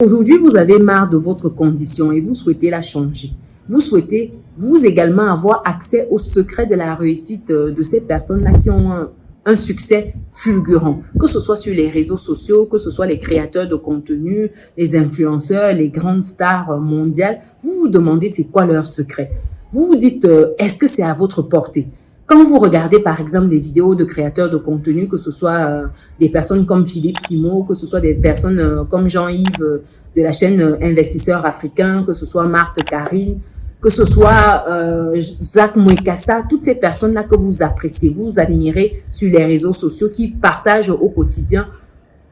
Aujourd'hui, vous avez marre de votre condition et vous souhaitez la changer. Vous souhaitez, vous également, avoir accès au secret de la réussite de ces personnes-là qui ont un succès fulgurant. Que ce soit sur les réseaux sociaux, que ce soit les créateurs de contenu, les influenceurs, les grandes stars mondiales. Vous vous demandez c'est quoi leur secret. Vous vous dites, est-ce que c'est à votre portée? Quand vous regardez par exemple des vidéos de créateurs de contenu, que ce soit des personnes comme Philippe Simo, que ce soit des personnes comme Jean-Yves de la chaîne Investisseurs Africains, que ce soit Marthe Karine, que ce soit Zach Mwekassa, toutes ces personnes-là que vous appréciez, vous admirez sur les réseaux sociaux, qui partagent au quotidien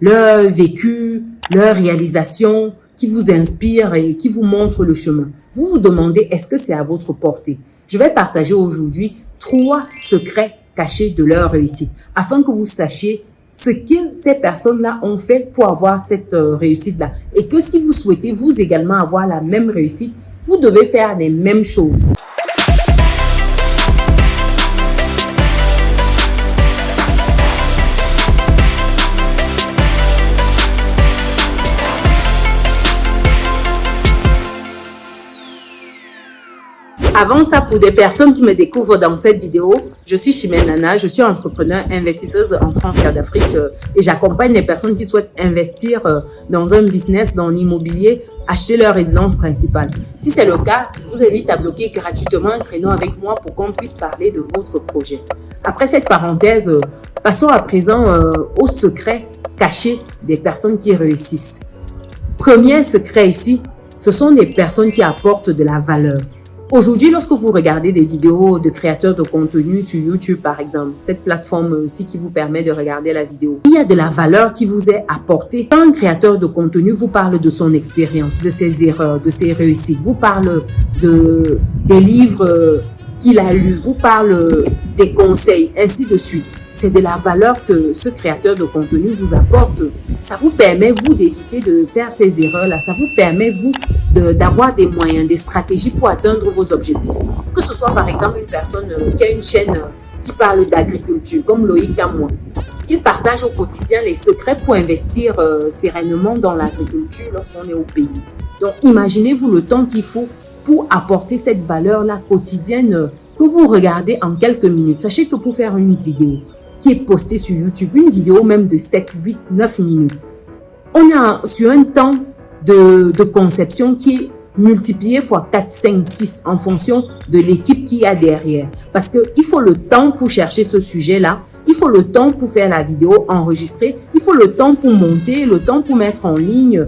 leur vécu, leur réalisation, qui vous inspirent et qui vous montrent le chemin. Vous vous demandez, est-ce que c'est à votre portée? Je vais partager aujourd'hui 3 secrets cachés de leur réussite, afin que vous sachiez ce que ces personnes-là ont fait pour avoir cette réussite-là. Et que si vous souhaitez vous également avoir la même réussite, vous devez faire les mêmes choses. Avant ça, pour des personnes qui me découvrent dans cette vidéo, je suis Chimène Nana, je suis entrepreneur, investisseuse en transfert d'Afrique et j'accompagne les personnes qui souhaitent investir dans un business, dans l'immobilier, acheter leur résidence principale. Si c'est le cas, je vous invite à bloquer gratuitement un créneau avec moi pour qu'on puisse parler de votre projet. Après cette parenthèse, passons à présent aux secrets cachés des personnes qui réussissent. Premier secret ici, ce sont des personnes qui apportent de la valeur. Aujourd'hui, lorsque vous regardez des vidéos de créateurs de contenu sur YouTube, par exemple, cette plateforme aussi qui vous permet de regarder la vidéo, il y a de la valeur qui vous est apportée. Quand un créateur de contenu vous parle de son expérience, de ses erreurs, de ses réussites, vous parle des livres qu'il a lus, vous parle des conseils, ainsi de suite. C'est de la valeur que ce créateur de contenu vous apporte. Ça vous permet, vous, d'éviter de faire ces erreurs-là. Ça vous permet, vous, d'avoir des moyens, des stratégies pour atteindre vos objectifs. Que ce soit, par exemple, une personne qui a une chaîne qui parle d'agriculture, comme Loïc Gamois. Il partage au quotidien les secrets pour investir sereinement dans l'agriculture lorsqu'on est au pays. Donc, imaginez-vous le temps qu'il faut pour apporter cette valeur-là quotidienne que vous regardez en quelques minutes. Sachez que pour faire une vidéo qui est postée sur YouTube, une vidéo même de 7, 8, 9 minutes, on est sur un temps de conception qui est multiplié fois 4, 5, 6 en fonction de l'équipe qu'il y a derrière. Parce qu'il faut le temps pour chercher ce sujet-là, il faut le temps pour faire la vidéo, enregistrer, il faut le temps pour monter, le temps pour mettre en ligne,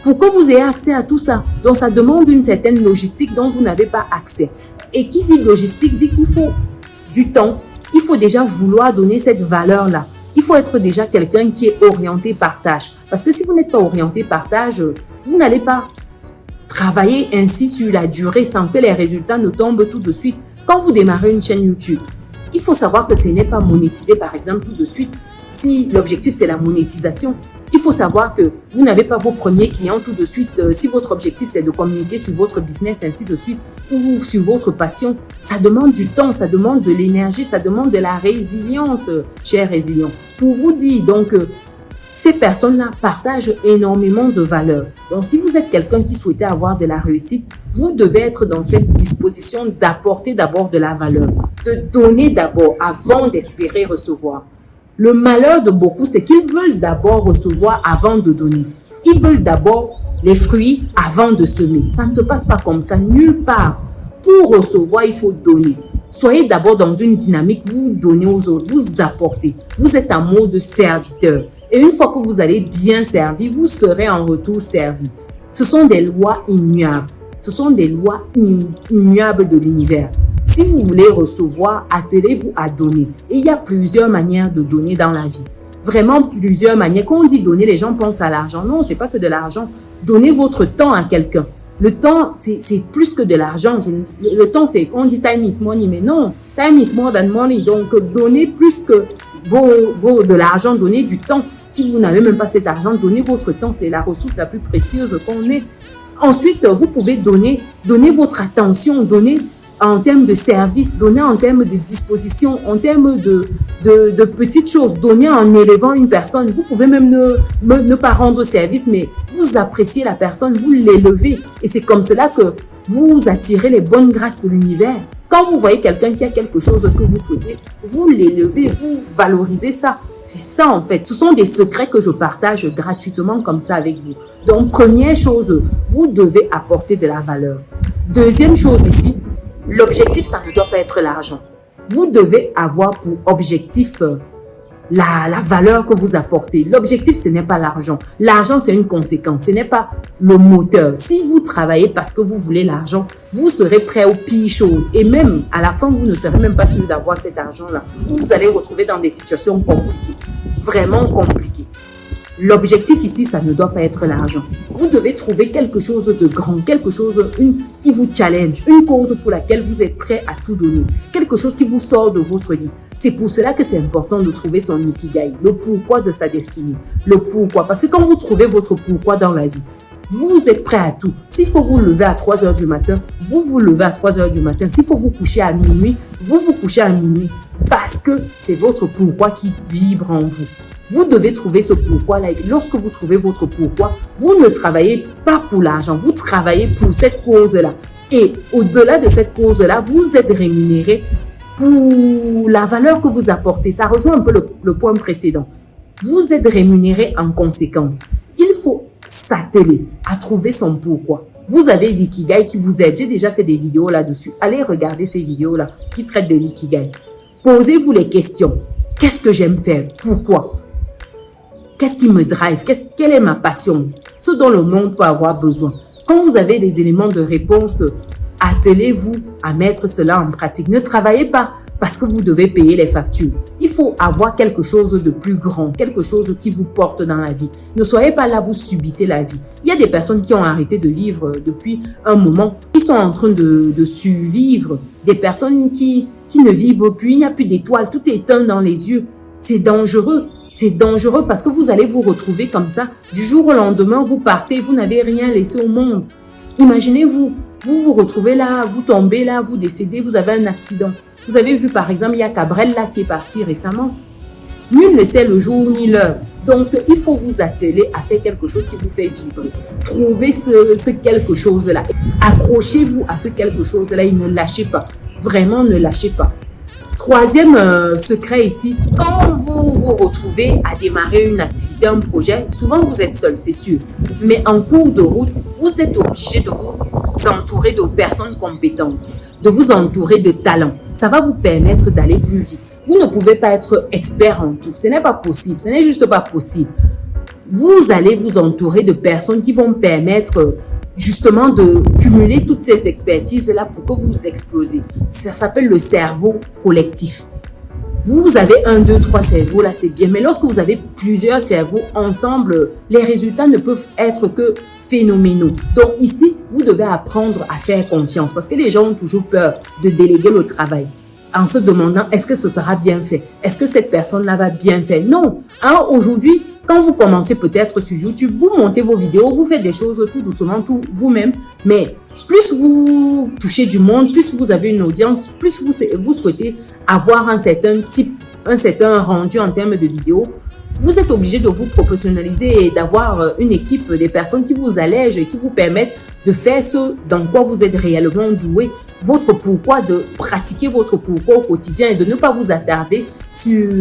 pour que vous ayez accès à tout ça. Donc ça demande une certaine logistique dont vous n'avez pas accès. Et qui dit logistique dit qu'il faut du temps. Il faut déjà vouloir donner cette valeur-là. Il faut être déjà quelqu'un qui est orienté partage. Parce que si vous n'êtes pas orienté partage, vous n'allez pas travailler ainsi sur la durée sans que les résultats ne tombent tout de suite. Quand vous démarrez une chaîne YouTube, il faut savoir que ce n'est pas monétisé par exemple tout de suite. Si l'objectif c'est la monétisation, il faut savoir que vous n'avez pas vos premiers clients tout de suite. Si votre objectif c'est de communiquer sur votre business, ainsi de suite, ou sur votre passion, ça demande du temps, ça demande de l'énergie, ça demande de la résilience, chers résilients. Pour vous dire, donc, ces personnes-là partagent énormément de valeur. Donc, si vous êtes quelqu'un qui souhaitait avoir de la réussite, vous devez être dans cette disposition d'apporter d'abord de la valeur, de donner d'abord avant d'espérer recevoir. Le malheur de beaucoup, c'est qu'ils veulent d'abord recevoir avant de donner. Ils veulent d'abord les fruits avant de semer. Ça ne se passe pas comme ça, nulle part. Pour recevoir, il faut donner. Soyez d'abord dans une dynamique, vous donnez aux autres, vous apportez. Vous êtes en mode serviteur. Et une fois que vous allez bien servir, vous serez en retour servi. Ce sont des lois immuables. Ce sont des lois immuables de l'univers. Si vous voulez recevoir, attelez-vous à donner. Et il y a plusieurs manières de donner dans la vie. Vraiment plusieurs manières. Quand on dit donner, les gens pensent à l'argent. Non, c'est pas que de l'argent. Donnez votre temps à quelqu'un. Le temps, c'est plus que de l'argent. Le temps, c'est, on dit time is money, mais non. Time is more than money. Donc, donnez plus que de l'argent, donnez du temps. Si vous n'avez même pas cet argent, donnez votre temps. C'est la ressource la plus précieuse qu'on ait. Ensuite, vous pouvez donner votre attention, donner en termes de services, donner en termes de dispositions, en termes de petites choses, donner en élevant une personne. Vous pouvez même ne pas rendre service, mais vous appréciez la personne, vous l'élevez. Et c'est comme cela que vous attirez les bonnes grâces de l'univers. Quand vous voyez quelqu'un qui a quelque chose que vous souhaitez, vous l'élevez, vous valorisez ça. C'est ça en fait. Ce sont des secrets que je partage gratuitement comme ça avec vous. Donc, première chose, vous devez apporter de la valeur. Deuxième chose ici, l'objectif, ça ne doit pas être l'argent. Vous devez avoir pour objectif la valeur que vous apportez. L'objectif, ce n'est pas l'argent. L'argent, c'est une conséquence. Ce n'est pas le moteur. Si vous travaillez parce que vous voulez l'argent, vous serez prêt aux pires choses. Et même, à la fin, vous ne serez même pas sûr d'avoir cet argent-là. Vous allez retrouver dans des situations compliquées. Vraiment compliquées. L'objectif ici, ça ne doit pas être l'argent. Vous devez trouver quelque chose de grand, quelque chose qui vous challenge, une cause pour laquelle vous êtes prêt à tout donner, quelque chose qui vous sort de votre lit. C'est pour cela que c'est important de trouver son ikigai, le pourquoi de sa destinée, le pourquoi. Parce que quand vous trouvez votre pourquoi dans la vie, vous êtes prêt à tout. S'il faut vous lever à 3 heures du matin, vous vous levez à 3 heures du matin. S'il faut vous coucher à minuit, vous vous couchez à minuit. Parce que c'est votre pourquoi qui vibre en vous. Vous devez trouver ce pourquoi-là. Lorsque vous trouvez votre pourquoi, vous ne travaillez pas pour l'argent, vous travaillez pour cette cause-là. Et au-delà de cette cause-là, vous êtes rémunéré pour la valeur que vous apportez. Ça rejoint un peu le point précédent. Vous êtes rémunéré en conséquence. Il faut s'atteler à trouver son pourquoi. Vous avez l'ikigai qui vous aide. J'ai déjà fait des vidéos là-dessus. Allez regarder ces vidéos-là qui traitent de l'ikigai. Posez-vous les questions. Qu'est-ce que j'aime faire? Pourquoi? Qu'est-ce qui me drive? Quelle est ma passion? Ce dont le monde peut avoir besoin. Quand vous avez des éléments de réponse, attelez-vous à mettre cela en pratique. Ne travaillez pas parce que vous devez payer les factures. Il faut avoir quelque chose de plus grand, quelque chose qui vous porte dans la vie. Ne soyez pas là, vous subissez la vie. Il y a des personnes qui ont arrêté de vivre depuis un moment. Ils sont en train de survivre. Des personnes qui ne vibrent plus. Il n'y a plus d'étoiles. Tout est éteint dans les yeux. C'est dangereux. C'est dangereux parce que vous allez vous retrouver comme ça. Du jour au lendemain, vous partez, vous n'avez rien laissé au monde. Imaginez-vous, vous vous retrouvez là, vous tombez là, vous décédez, vous avez un accident. Vous avez vu par exemple, il y a Cabrel là qui est parti récemment. Nul ne sait le jour ni l'heure. Donc, il faut vous atteler à faire quelque chose qui vous fait vibrer. Trouvez ce quelque chose-là. Accrochez-vous à ce quelque chose-là et ne lâchez pas. Vraiment, ne lâchez pas. Troisième secret ici, quand vous vous retrouvez à démarrer une activité, un projet, souvent vous êtes seul, c'est sûr. Mais en cours de route, vous êtes obligé de vous entourer de personnes compétentes, de vous entourer de talents. Ça va vous permettre d'aller plus vite. Vous ne pouvez pas être expert en tout. Ce n'est pas possible. Ce n'est juste pas possible. Vous allez vous entourer de personnes qui vont permettre justement de cumuler toutes ces expertises-là pour que vous explosez. Ça s'appelle le cerveau collectif. Vous avez 1, 2, 3 cerveaux, là c'est bien. Mais lorsque vous avez plusieurs cerveaux ensemble, les résultats ne peuvent être que phénoménaux. Donc ici, vous devez apprendre à faire confiance parce que les gens ont toujours peur de déléguer le travail en se demandant est-ce que ce sera bien fait? Est-ce que cette personne-là va bien faire? Non. Hein, aujourd'hui, quand vous commencez peut-être sur YouTube, vous montez vos vidéos, vous faites des choses tout doucement, tout vous-même. Mais plus vous touchez du monde, plus vous avez une audience, plus vous souhaitez avoir un certain rendu en termes de vidéos, vous êtes obligé de vous professionnaliser et d'avoir une équipe, des personnes qui vous allègent et qui vous permettent de faire ce dans quoi vous êtes réellement doué, votre pourquoi, de pratiquer votre pourquoi au quotidien et de ne pas vous attarder sur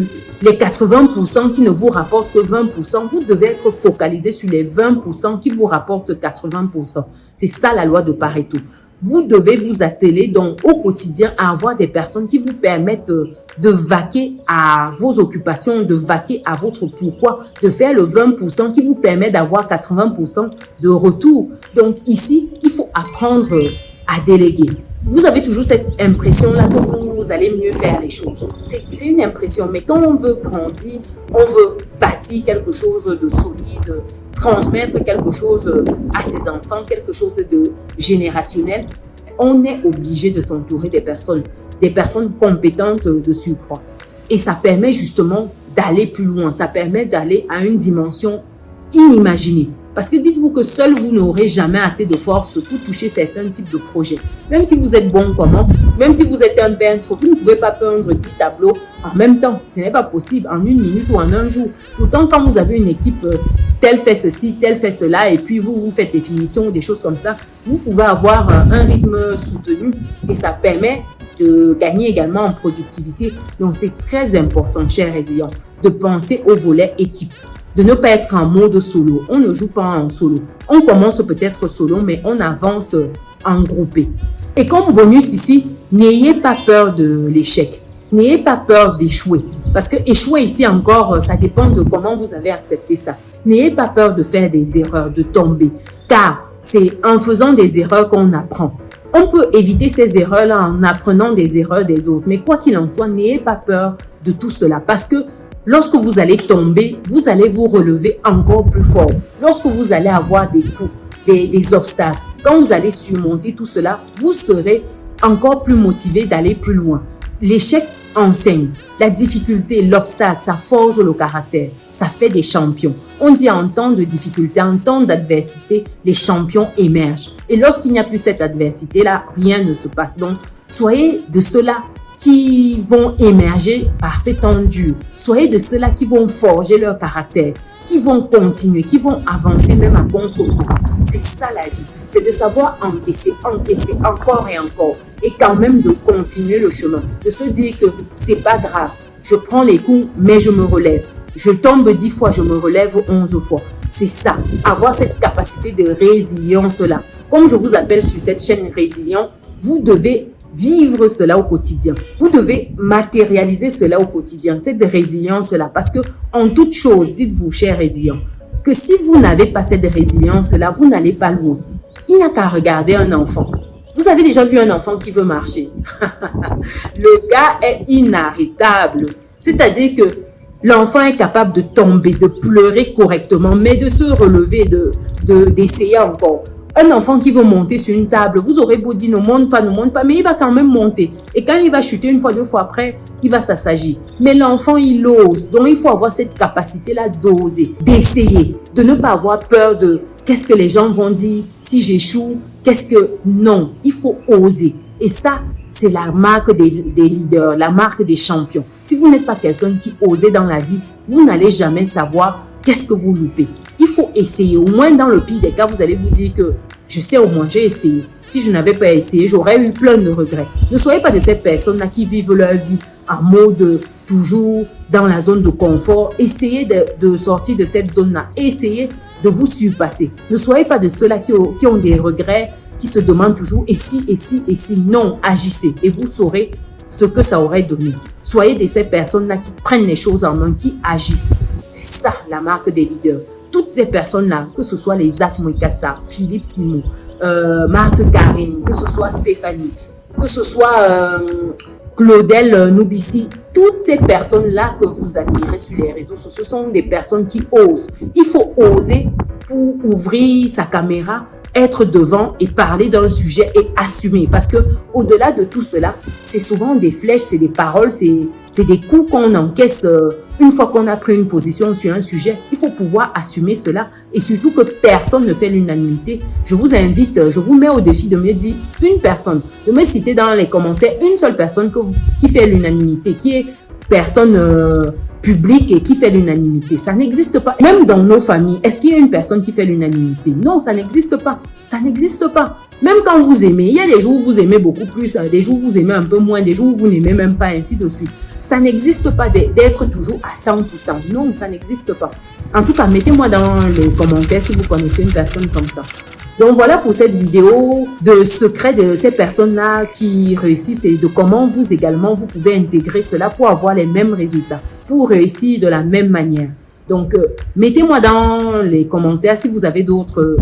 les 80% qui ne vous rapportent que 20%. Vous devez être focalisé sur les 20% qui vous rapportent 80%. C'est ça la loi de Pareto. Vous devez vous atteler donc au quotidien à avoir des personnes qui vous permettent de vaquer à vos occupations, de vaquer à votre pourquoi, de faire le 20% qui vous permet d'avoir 80% de retour. Donc ici, il faut apprendre à déléguer. Vous avez toujours cette impression-là que vous allez mieux faire les choses. C'est une impression, mais quand on veut grandir, on veut bâtir quelque chose de solide, transmettre quelque chose à ses enfants, quelque chose de générationnel, on est obligé de s'entourer des personnes compétentes de surcroît. Et ça permet justement d'aller plus loin, ça permet d'aller à une dimension inimaginée. Parce que dites-vous que seul vous n'aurez jamais assez de force pour toucher certains types de projets. Même si vous êtes bon comment, Même si vous êtes un peintre, vous ne pouvez pas peindre 10 tableaux en même temps. Ce n'est pas possible en une minute ou en un jour. Pourtant, quand vous avez une équipe, telle fait ceci, telle fait cela, et puis vous faites des finitions, des choses comme ça, vous pouvez avoir un rythme soutenu et ça permet de gagner également en productivité. Donc, c'est très important, chers résilients, de penser au volet équipe, de ne pas être en mode solo. On ne joue pas en solo. On commence peut-être solo, mais on avance en groupé. Et comme bonus ici, n'ayez pas peur de l'échec. N'ayez pas peur d'échouer. Parce que échouer ici encore, ça dépend de comment vous avez accepté ça. N'ayez pas peur de faire des erreurs, de tomber. Car c'est en faisant des erreurs qu'on apprend. On peut éviter ces erreurs-là en apprenant des erreurs des autres. Mais quoi qu'il en soit, n'ayez pas peur de tout cela. Parce que lorsque vous allez tomber, vous allez vous relever encore plus fort. Lorsque vous allez avoir des coups, des obstacles, quand vous allez surmonter tout cela, vous serez encore plus motivé d'aller plus loin. L'échec enseigne. La difficulté, l'obstacle, ça forge le caractère. Ça fait des champions. On dit en temps de difficulté, en temps d'adversité, les champions émergent. Et lorsqu'il n'y a plus cette adversité-là, rien ne se passe. Donc, soyez de ceux-là qui vont émerger par ces temps durs. Soyez de ceux-là qui vont forger leur caractère, qui vont continuer, qui vont avancer même à contre-courant. C'est ça la vie. C'est de savoir encaisser encore et encore. Et quand même de continuer le chemin. De se dire que c'est pas grave. Je prends les coups, mais je me relève. Je tombe 10 fois, je me relève 11 fois. C'est ça. Avoir cette capacité de résilience-là. Comme je vous appelle sur cette chaîne Résilient, vous devez vivre cela au quotidien. Vous devez matérialiser cela au quotidien, cette résilience-là. Parce que en toute chose, dites-vous, chers résilients, que si vous n'avez pas cette résilience-là, vous n'allez pas loin. Il n'y a qu'à regarder un enfant. Vous avez déjà vu un enfant qui veut marcher. Le gars est inarrêtable. C'est-à-dire que l'enfant est capable de tomber, de pleurer correctement, mais de se relever, d'essayer encore. Un enfant qui veut monter sur une table, vous aurez beau dire ne monte pas, mais il va quand même monter. Et quand il va chuter une fois, 2 fois après, il va s'assagir. Mais l'enfant, il ose. Donc, il faut avoir cette capacité-là d'oser, d'essayer, de ne pas avoir peur de qu'est-ce que les gens vont dire si j'échoue, non, il faut oser. Et ça, c'est la marque des leaders, la marque des champions. Si vous n'êtes pas quelqu'un qui ose dans la vie, vous n'allez jamais savoir qu'est-ce que vous loupez. Il faut essayer. Au moins, dans le pire des cas, vous allez vous dire que je sais, au moins, j'ai essayé. Si je n'avais pas essayé, j'aurais eu plein de regrets. Ne soyez pas de ces personnes-là qui vivent leur vie en mode toujours dans la zone de confort. Essayez de sortir de cette zone-là. Essayez de vous surpasser. Ne soyez pas de ceux-là qui ont des regrets, qui se demandent toujours et si. Non, agissez et vous saurez ce que ça aurait donné. Soyez de ces personnes-là qui prennent les choses en main, qui agissent. C'est ça la marque des leaders. Toutes ces personnes-là, que ce soit les Isaac Moïkassa, Philippe Simon, Marthe Karine, que ce soit Stéphanie, que ce soit Claudel Noubissi, toutes ces personnes-là que vous admirez sur les réseaux sociaux, ce sont des personnes qui osent. Il faut oser pour ouvrir sa caméra, être devant et parler d'un sujet et assumer. Parce que au-delà de tout cela, c'est souvent des flèches, c'est des paroles, c'est des coups qu'on encaisse une fois qu'on a pris une position sur un sujet. Il faut pouvoir assumer cela et surtout que personne ne fait l'unanimité. Je vous invite, je vous mets au défi de me dire une personne, de me citer dans les commentaires une seule personne qui fait l'unanimité, qui est personne public et qui fait l'unanimité. Ça n'existe pas. Même dans nos familles, est-ce qu'il y a une personne qui fait l'unanimité? Non, ça n'existe pas. Ça n'existe pas. Même quand vous aimez, il y a des jours où vous aimez beaucoup plus, des jours où vous aimez un peu moins, des jours où vous n'aimez même pas, ainsi de suite. Ça n'existe pas d'être toujours à 100%. Non, ça n'existe pas. En tout cas, mettez-moi dans les commentaires si vous connaissez une personne comme ça. Donc voilà pour cette vidéo de secret de ces personnes-là qui réussissent et de comment vous également, vous pouvez intégrer cela pour avoir les mêmes résultats, pour réussir de la même manière. Donc, mettez-moi dans les commentaires si vous avez d'autres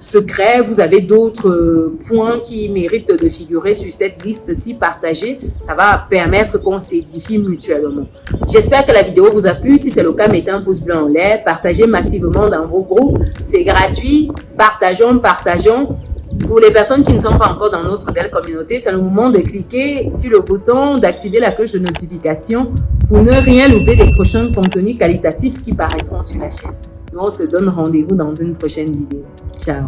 secrets, vous avez d'autres points qui méritent de figurer sur cette liste-ci, partagez. Ça va permettre qu'on s'édifie mutuellement. J'espère que la vidéo vous a plu. Si c'est le cas, mettez un pouce bleu en l'air. Partagez massivement dans vos groupes. C'est gratuit. Partageons. Pour les personnes qui ne sont pas encore dans notre belle communauté, c'est le moment de cliquer sur le bouton, d'activer la cloche de notification pour ne rien louper des prochains contenus qualitatifs qui paraîtront sur la chaîne. Nous, on se donne rendez-vous dans une prochaine vidéo. Ciao.